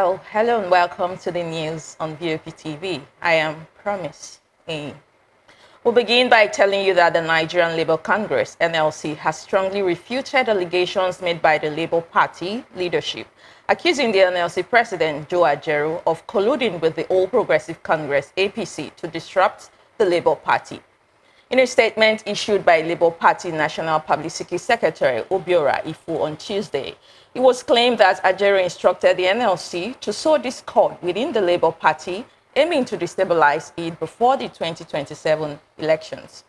Well, hello and welcome to the news on VOP TV. I am Promise A. We'll begin by telling you that the Nigerian Labour Congress, NLC, has strongly refuted allegations made by the Labour Party leadership, accusing the NLC President, Joe Ajaero, of colluding with the All Progressive Congress, APC, to disrupt the Labour Party. In a statement issued by Labour Party National Publicity Secretary Obiora Ifu on Tuesday, it was claimed that Ajaero instructed the NLC to sow discord within the Labour Party, aiming to destabilize it before the 2027 elections.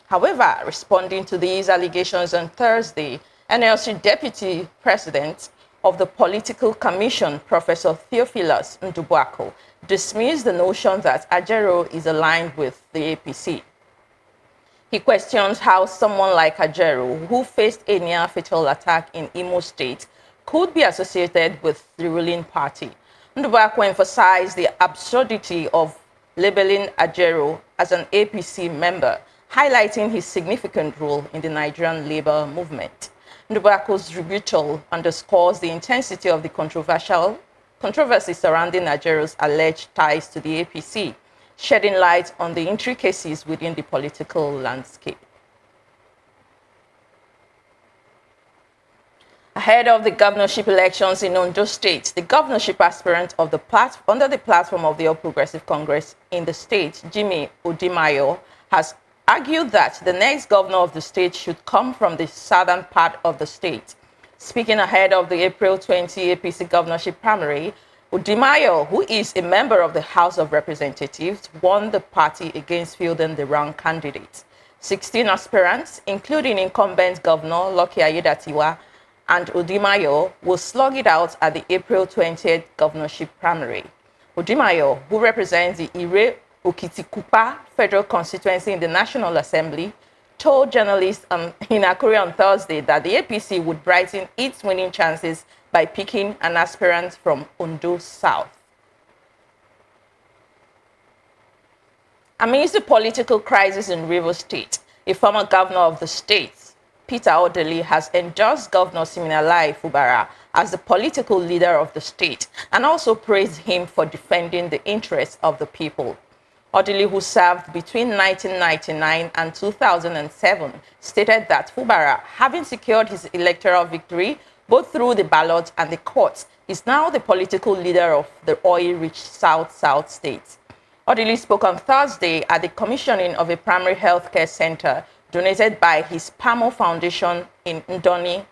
However, responding to these allegations on Thursday, NLC Deputy President of the Political Commission, Professor Theophilus Ndubuako, dismissed the notion that Ajaero is aligned with the APC. He questions how someone like Ajaero, who faced a near-fatal attack in Imo State, could be associated with the ruling party. Ndubuako emphasized the absurdity of labeling Ajaero as an APC member, highlighting his significant role in the Nigerian labor movement. Ndubuako's rebuttal underscores the intensity of the controversy surrounding Ajaero's alleged ties to the APC, shedding light on the intricacies within the political landscape. Ahead of the governorship elections in Ondo State, the governorship aspirant of under the platform of the All Progressive Congress in the state, Jimmy Odimayo, has argued that the next governor of the state should come from the southern part of the state. Speaking ahead of the April 20 APC governorship primary, Odimayo, who is a member of the House of Representatives, won the party against fielding the wrong candidate. 16 aspirants, including incumbent Governor Lucky Aiyedatiwa and Odimayo, will slug it out at the April 20th governorship primary. Odimayo, who represents the Ire Okitikupa federal constituency in the National Assembly, told journalists in Akure on Thursday that the APC would brighten its winning chances by picking an aspirant from Ondo South. Amidst the political crisis in Rivers State, a former governor of the state, Peter Odili, has endorsed Governor Siminalayi Fubara as the political leader of the state and also praised him for defending the interests of the people. Odili, who served between 1999 and 2007, stated that Fubara, having secured his electoral victory both through the ballot and the courts, is now the political leader of the oil-rich South state. Odili spoke on Thursday at the commissioning of a primary healthcare center donated by his Pamo Foundation in Ndoni,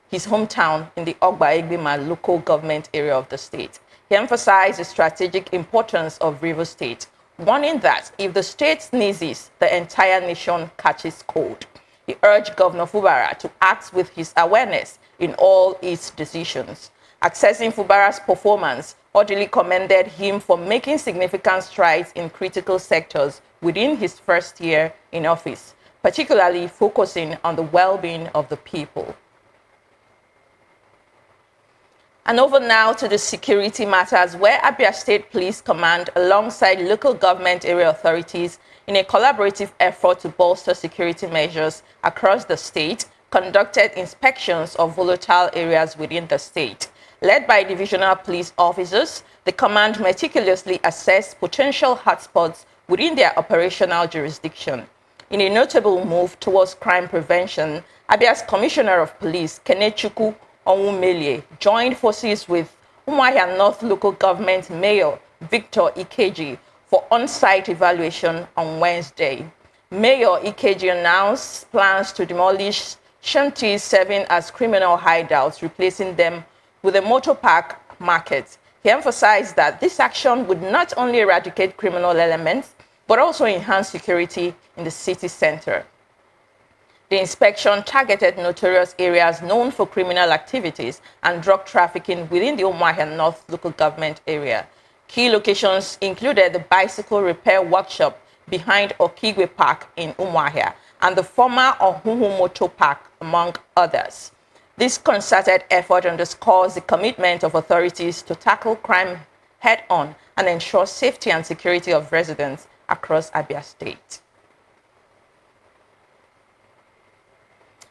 his hometown in the Ogba Egbima local government area of the state. He emphasized the strategic importance of Rivers State, warning that if the state sneezes, the entire nation catches cold. He urged Governor Fubara to act with his awareness in all its decisions. Accessing Fubara's performance, Odili commended him for making significant strides in critical sectors within his first year in office, particularly focusing on the well-being of the people. And over now to the security matters, where Abia State Police Command, alongside local government area authorities, in a collaborative effort to bolster security measures across the state, conducted inspections of volatile areas within the state. Led by divisional police officers, the command meticulously assessed potential hotspots within their operational jurisdiction. In a notable move towards crime prevention, Abia's Commissioner of Police, Kenechukwu Onwumele, joined forces with Umuahia North Local Government Mayor Victor Ikeji for on-site evaluation on Wednesday. Mayor Ikeji announced plans to demolish shanties serving as criminal hideouts, replacing them with a motor park market. He emphasized that this action would not only eradicate criminal elements, but also enhance security in the city center. The inspection targeted notorious areas known for criminal activities and drug trafficking within the Umuahia North local government area. Key locations included the bicycle repair workshop behind Okigwe Park in Umuahia and the former Ohuhu Motor Park, among others. This concerted effort underscores the commitment of authorities to tackle crime head-on and ensure safety and security of residents across Abia State.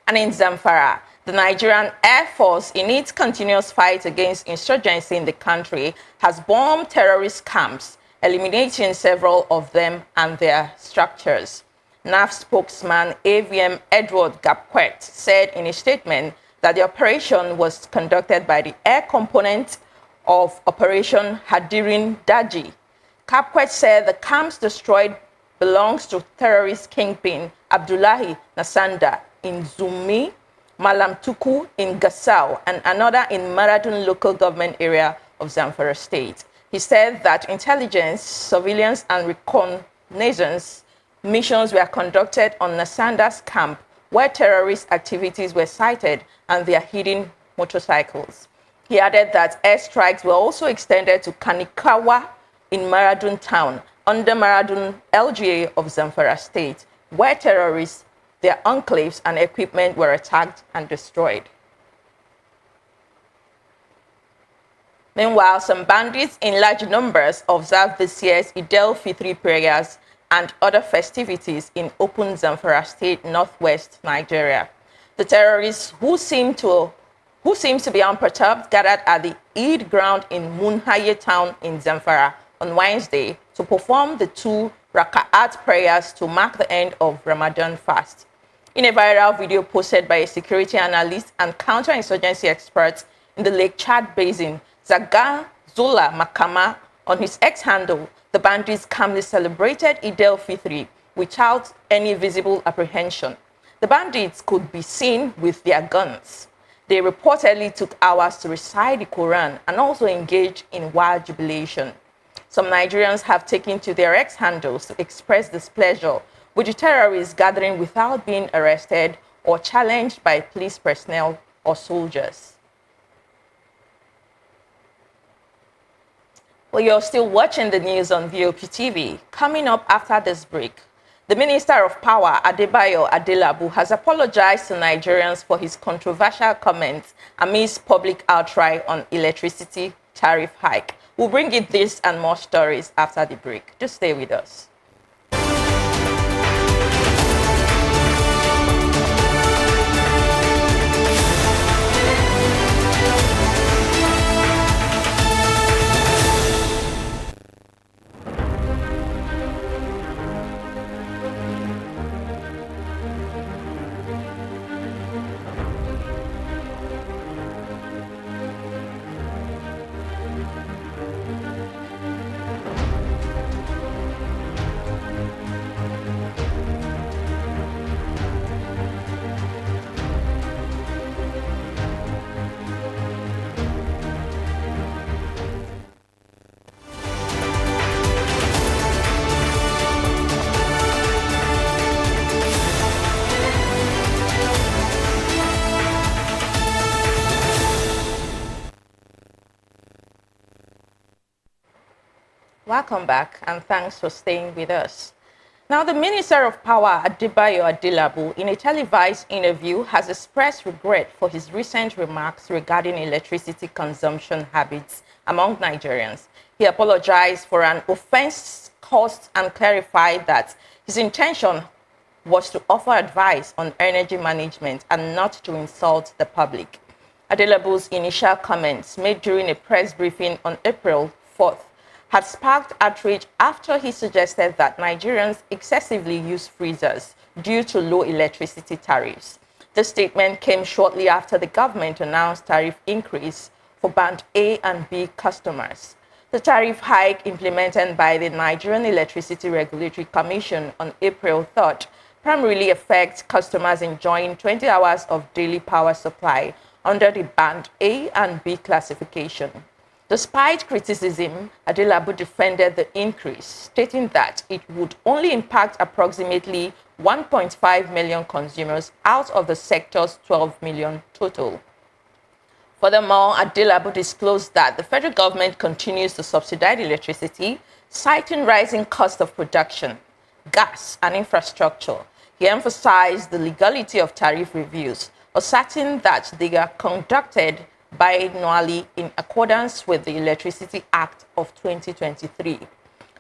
And in Zamfara, The Nigerian Air Force, in its continuous fight against insurgency in the country, has bombed terrorist camps, eliminating several of them and their structures. NAF spokesman AVM Edward Gapquet said in a statement that the operation was conducted by the air component of Operation Hadirin Daji. Gapquet said the camps destroyed belongs to terrorist kingpin Abdullahi Nasanda in Zumi, Malam Tuku in Gassau, and another in Maradun local government area of Zamfara state. He said that intelligence, surveillance, and reconnaissance missions were conducted on Nasanda's camp, where terrorist activities were sighted and their hidden motorcycles. He added that airstrikes were also extended to Kanikawa in Maradun town, under Maradun LGA of Zamfara state, where terrorists, their enclaves, and equipment were attacked and destroyed. Meanwhile, some bandits in large numbers observed this year's Eid al-Fitr prayers and other festivities in open Zamfara state, northwest Nigeria. The terrorists, who seems to be unperturbed, gathered at the Eid ground in Munhaye town in Zamfara on Wednesday to perform the 2 Raka'at prayers to mark the end of Ramadan fast. In a viral video posted by a security analyst and counterinsurgency expert in the Lake Chad Basin, Zaga Zola Makama, on his X handle, the bandits calmly celebrated Eid al-Fitr without any visible apprehension. The bandits could be seen with their guns. They reportedly took hours to recite the Quran and also engage in wild jubilation. Some Nigerians have taken to their X handles to express displeasure with the terrorists gathering without being arrested or challenged by police personnel or soldiers. Well, you're still watching the news on VOP TV. Coming up after this break, the Minister of Power, Adebayo Adelabu, has apologized to Nigerians for his controversial comments amidst public outcry on electricity tariff hike. We'll bring you this and more stories after the break. Just stay with us. Welcome back, and thanks for staying with us. Now, the Minister of Power, Adebayo Adelabu, in a televised interview, has expressed regret for his recent remarks regarding electricity consumption habits among Nigerians. He apologized for an offense caused and clarified that his intention was to offer advice on energy management and not to insult the public. Adelabu's initial comments, made during a press briefing on April 4th, had sparked outrage after he suggested that Nigerians excessively use freezers due to low electricity tariffs. The statement came shortly after the government announced tariff increase for Band A and B customers. The tariff hike implemented by the Nigerian Electricity Regulatory Commission on April 3rd primarily affects customers enjoying 20 hours of daily power supply under the Band A and B classification. Despite criticism, Adelabu defended the increase, stating that it would only impact approximately 1.5 million consumers out of the sector's 12 million total. Furthermore, Adelabu disclosed that the federal government continues to subsidize electricity, citing rising cost of production, gas, and infrastructure. He emphasized the legality of tariff reviews, asserting that they are conducted biannually in accordance with the Electricity Act of 2023.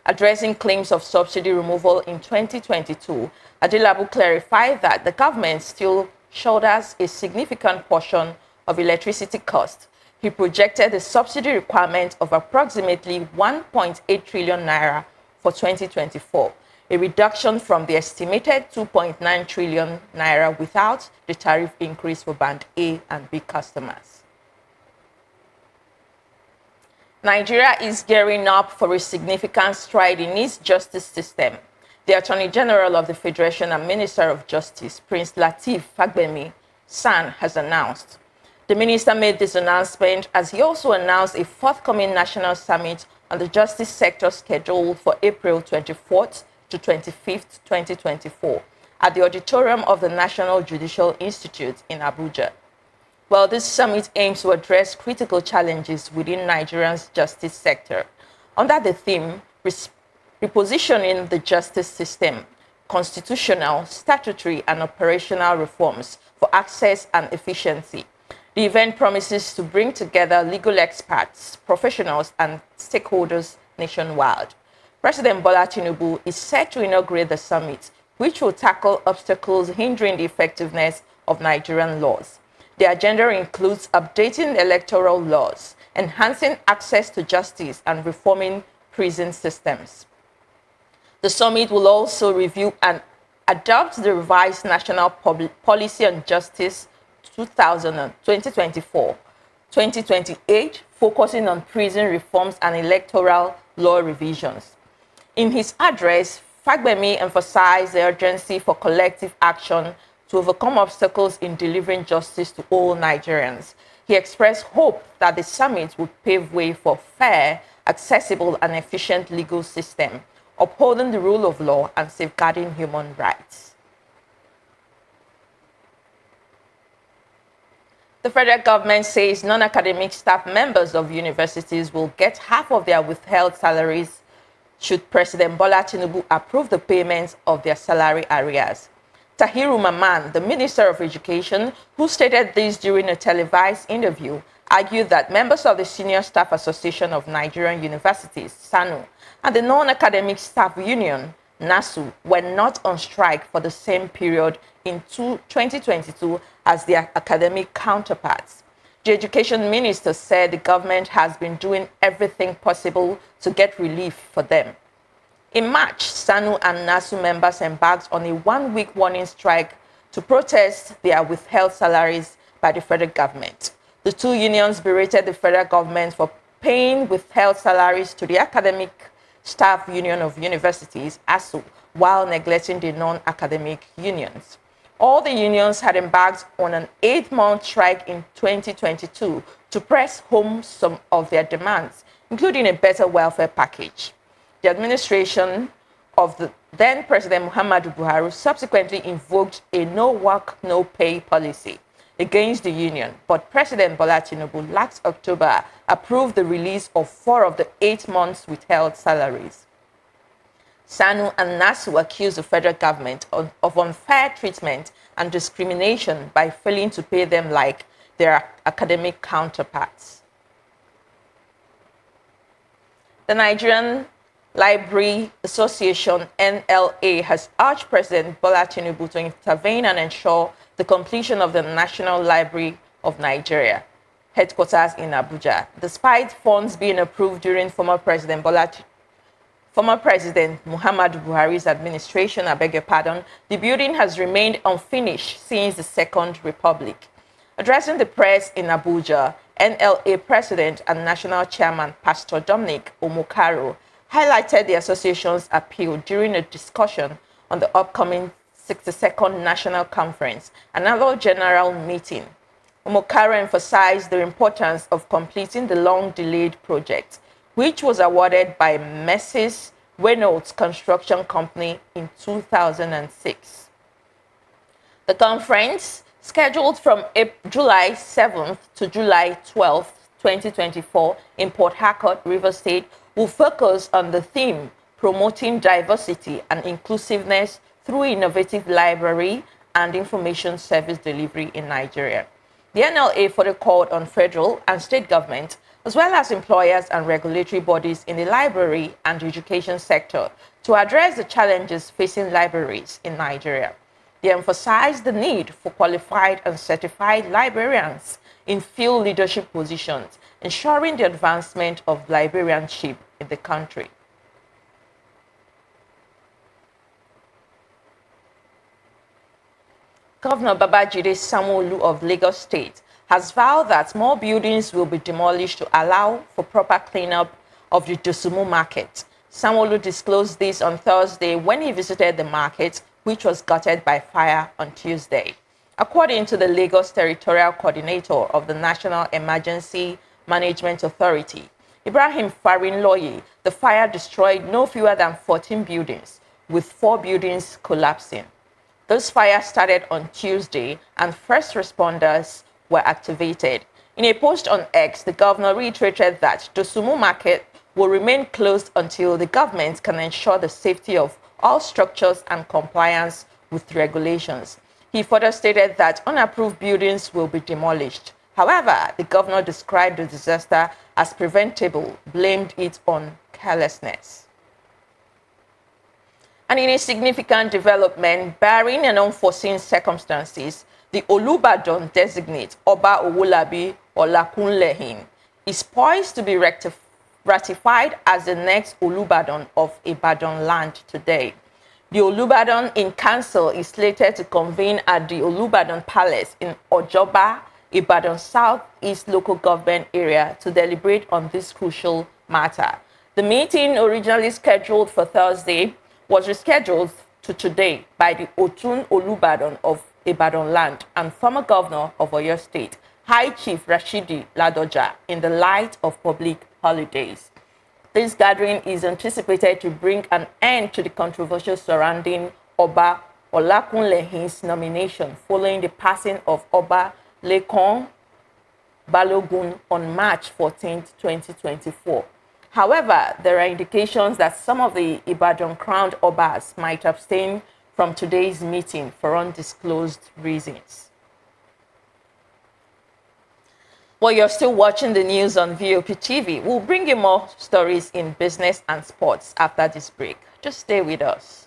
Addressing claims of subsidy removal in 2022, Adelabu clarified that the government still shoulders a significant portion of electricity costs, he projected a subsidy requirement of approximately 1.8 trillion naira for 2024, a reduction from the estimated 2.9 trillion naira without the tariff increase for Band A and B customers. Nigeria is gearing up for a significant stride in its justice system. The Attorney General of the Federation and Minister of Justice, Prince Lateef Fagbemi San, has announced. The minister made this announcement as he also announced a forthcoming national summit on the justice sector scheduled for April 24th to 25th, 2024, at the auditorium of the National Judicial Institute in Abuja. Well, this summit aims to address critical challenges within Nigeria's justice sector under the theme Repositioning the Justice System, Constitutional, Statutory and Operational Reforms for Access and Efficiency. The event promises to bring together legal experts, professionals and stakeholders nationwide. President Bola Tinubu is set to inaugurate the summit, which will tackle obstacles hindering the effectiveness of Nigerian laws. The agenda includes updating electoral laws, enhancing access to justice, and reforming prison systems. The summit will also review and adopt the revised National Policy on Justice 2024-2028, focusing on prison reforms and electoral law revisions. In his address, Fagbemi emphasized the urgency for collective action to overcome obstacles in delivering justice to all Nigerians. He expressed hope that the summit would pave way for fair, accessible, and efficient legal system, upholding the rule of law and safeguarding human rights. The federal government says non-academic staff members of universities will get half of their withheld salaries should President Bola Tinubu approve the payment of their salary arrears. Tahiru Maman, the Minister of Education, who stated this during a televised interview, argued that members of the Senior Staff Association of Nigerian Universities, SANU, and the Non-Academic Staff Union, NASU, were not on strike for the same period in 2022 as their academic counterparts. The Education Minister said the government has been doing everything possible to get relief for them. In March, SANU and NASU members embarked on a one-week warning strike to protest their withheld salaries by the federal government. The two unions berated the federal government for paying withheld salaries to the Academic Staff Union of Universities, ASU, while neglecting the non-academic unions. All the unions had embarked on an 8-month strike in 2022 to press home some of their demands, including a better welfare package. The administration of the then President Muhammadu Buhari subsequently invoked a no-work, no-pay policy against the union, but President Bola Tinubu last October approved the release of 4 of the 8 months withheld salaries. SANU and NASU accused the federal government of unfair treatment and discrimination by failing to pay them like their academic counterparts. The Nigerian Library Association, NLA, has urged President Bola Tinubu to intervene and ensure the completion of the National Library of Nigeria, headquarters in Abuja. Despite funds being approved during former President Muhammadu Buhari's administration, the building has remained unfinished since the Second Republic. Addressing the press in Abuja, NLA President and National Chairman Pastor Dominic Omokaro highlighted the association's appeal during a discussion on the upcoming 62nd National Conference, another general meeting. Omokaro emphasized the importance of completing the long-delayed project, which was awarded by Messrs. Reynolds Construction Company in 2006. The conference, scheduled from July 7th to July 12th, 2024 in Port Harcourt, Rivers State, will focus on the theme promoting diversity and inclusiveness through innovative library and information service delivery in Nigeria. The NLA further called on federal and state government, as well as employers and regulatory bodies in the library and education sector, to address the challenges facing libraries in Nigeria. He emphasized the need for qualified and certified librarians in field leadership positions, ensuring the advancement of librarianship in the country. Governor Babajide Sanwo-Olu of Lagos State has vowed that more buildings will be demolished to allow for proper cleanup of the Dosumu market. Sanwo-Olu disclosed this on Thursday when he visited the market, which was gutted by fire on Tuesday. According to the Lagos Territorial Coordinator of the National Emergency Management Authority, Ibrahim Farinloye, the fire destroyed no fewer than 14 buildings, with 4 buildings collapsing. This fire started on Tuesday, and first responders were activated. In a post on X, the governor reiterated that Dosumu Market will remain closed until the government can ensure the safety of all structures and compliance with regulations. He further stated that unapproved buildings will be demolished. However, the governor described the disaster as preventable, blamed it on carelessness. And in a significant development, barring an unforeseen circumstances, the Olubadan designate Oba Owolabi Olakunlehin is poised to be ratified as the next Olubadan of Ibadan land today. The Olubadan in Council is slated to convene at the Olubadan Palace in Ojoba, Ibadan South-East local government area to deliberate on this crucial matter. The meeting, originally scheduled for Thursday, was rescheduled to today by the Otun Olubadan of Ibadan land and former governor of Oyo State, High Chief Rashidi Ladoja, in the light of public holidays. This gathering is anticipated to bring an end to the controversy surrounding Oba Olakunlehin's nomination following the passing of Oba Lekon Balogun on March 14, 2024. However, there are indications that some of the Ibadan crowned Obas might abstain from today's meeting for undisclosed reasons. While you're still watching the news on VOP TV, we'll bring you more stories in business and sports after this break. Just stay with us.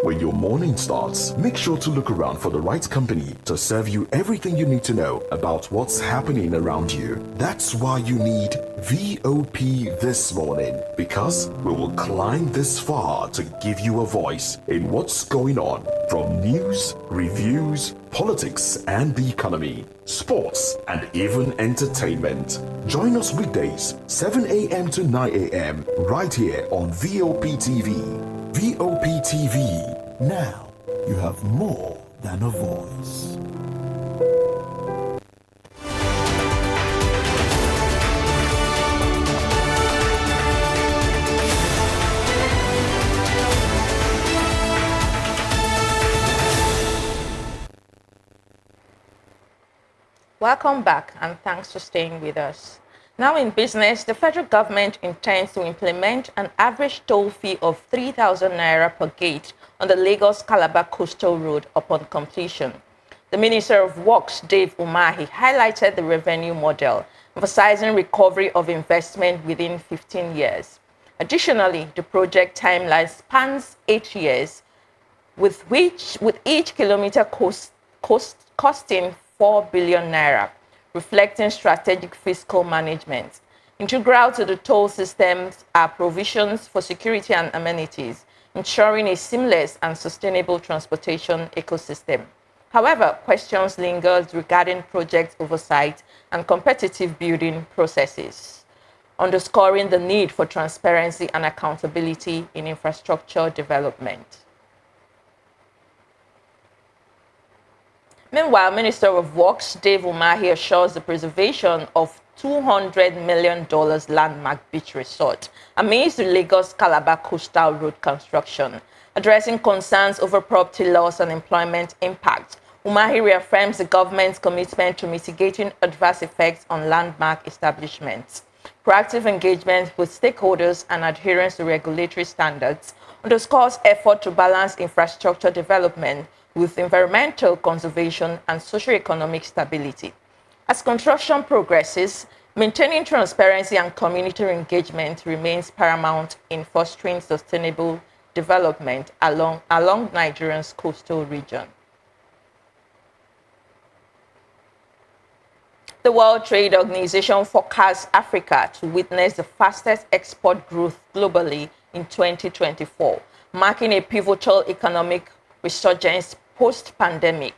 When your morning starts, make sure to look around for the right company to serve you everything you need to know about what's happening around you. That's why you need VOP this morning, because we will climb this far to give you a voice in what's going on, from news, reviews, politics and the economy, sports, and even entertainment. Join us weekdays, 7 a.m. to 9 a.m. right here on VOP TV. VOP TV. Now you have more than a voice. Welcome back, and thanks for staying with us. Now in business, the federal government intends to implement an average toll fee of 3,000 naira per gate on the Lagos-Calabar Coastal Road upon completion. The Minister of Works, Dave Umahi, highlighted the revenue model, emphasizing recovery of investment within 15 years. Additionally, the project timeline spans 8 years, with each kilometer costing 4 billion naira. Reflecting strategic fiscal management. Integral to the toll systems are provisions for security and amenities, ensuring a seamless and sustainable transportation ecosystem. However, questions lingered regarding project oversight and competitive bidding processes, underscoring the need for transparency and accountability in infrastructure development. Meanwhile, Minister of Works Dave Umahi assures the preservation of $200 million landmark beach resort amidst the Lagos-Calabar Coastal Road construction. Addressing concerns over property loss and employment impact, Umahi reaffirms the government's commitment to mitigating adverse effects on landmark establishments. Proactive engagement with stakeholders and adherence to regulatory standards underscores effort to balance infrastructure development with environmental conservation and socio-economic stability. As construction progresses, maintaining transparency and community engagement remains paramount in fostering sustainable development along Nigeria's coastal region. The World Trade Organization forecasts Africa to witness the fastest export growth globally in 2024, marking a pivotal economic resurgence post-pandemic.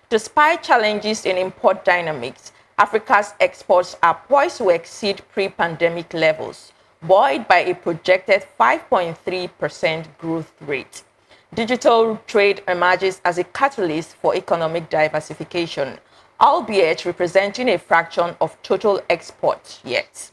Despite challenges in import dynamics, Africa's exports are poised to exceed pre-pandemic levels, buoyed by a projected 5.3% growth rate. Digital trade emerges as a catalyst for economic diversification, albeit representing a fraction of total exports yet.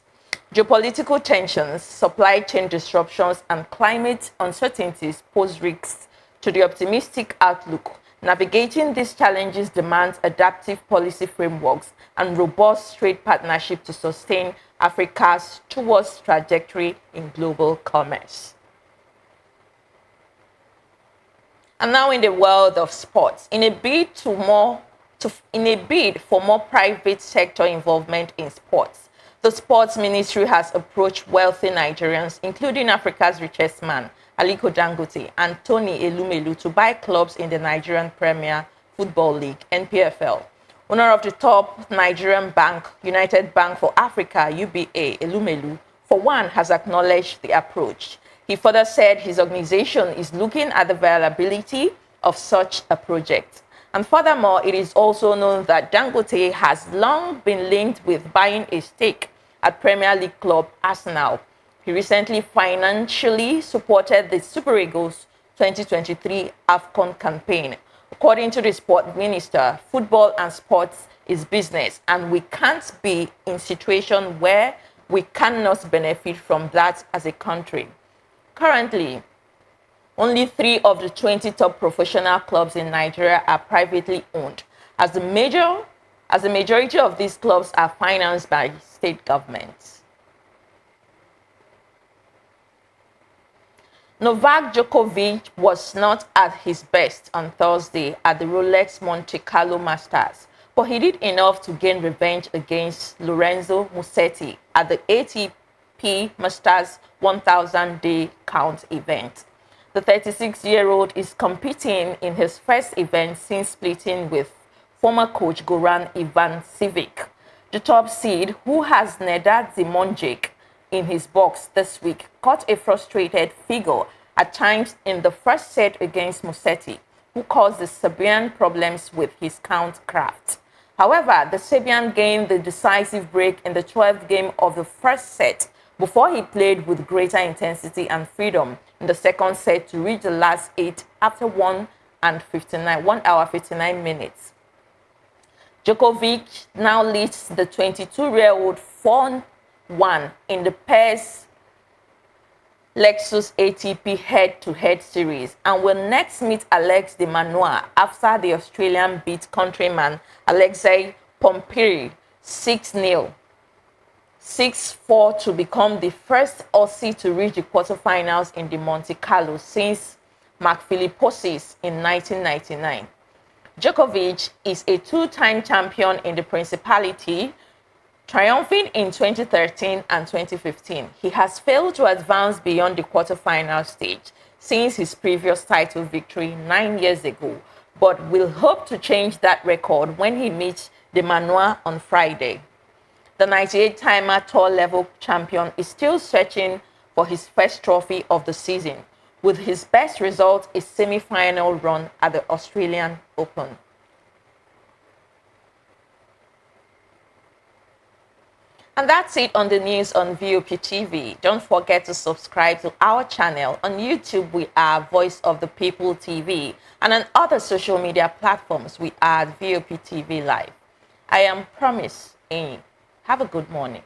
Geopolitical tensions, supply chain disruptions, and climate uncertainties pose risks to the optimistic outlook. Navigating these challenges demands adaptive policy frameworks and robust trade partnership to sustain Africa's towards trajectory in global commerce. And now in the world of sports, in a bid for more private sector involvement in sports, the Sports Ministry has approached wealthy Nigerians, including Africa's richest man, Aliko Dangote, and Tony Elumelu, to buy clubs in the Nigerian Premier Football League, NPFL. Owner of the top Nigerian bank, United Bank for Africa, UBA, Elumelu, for one, has acknowledged the approach. He further said his organization is looking at the viability of such a project. And furthermore, it is also known that Dangote has long been linked with buying a stake at Premier League club Arsenal. He recently financially supported the Super Eagles 2023 AFCON campaign. According to the sport minister, football and sports is business, and we can't be in a situation where we cannot benefit from that as a country. Currently, only 3 of the 20 top professional clubs in Nigeria are privately owned, as the majority of these clubs are financed by state governments. Novak Djokovic was not at his best on Thursday at the Rolex Monte Carlo Masters, but he did enough to gain revenge against Lorenzo Musetti at the ATP Masters 1000-day count event. The 36-year-old is competing in his first event since splitting with former coach Goran Ivanisevic. The top seed, who has Nedad Zimonjic in his box this week, caught a frustrated figure at times in the first set against Musetti, who caused the Serbian problems with his count craft. However, the Serbian gained the decisive break in the 12th game of the first set before he played with greater intensity and freedom in the second set to reach the last 8 after 1 hour 59 minutes. Djokovic now leads the 22-year-old 4-1 in the pair's Lexus ATP head-to-head series and will next meet Alex de Minaur after the Australian beat countryman Alexei Pompiri 6-0. 6-4 to become the first Aussie to reach the quarterfinals in the Monte Carlo since Mark Philippoussis in 1999. Djokovic is a 2-time champion in the Principality, triumphing in 2013 and 2015. He has failed to advance beyond the quarterfinal stage since his previous title victory 9 years ago, but will hope to change that record when he meets de Minaur on Friday. The 98-timer tour-level champion is still searching for his first trophy of the season, with his best result a semi-final run at the Australian Open. And that's it on the news on VOP TV. Don't forget to subscribe to our channel. On YouTube, we are Voice of the People TV. And on other social media platforms, we are VOP TV Live. I am Promise Amy. Have a good morning.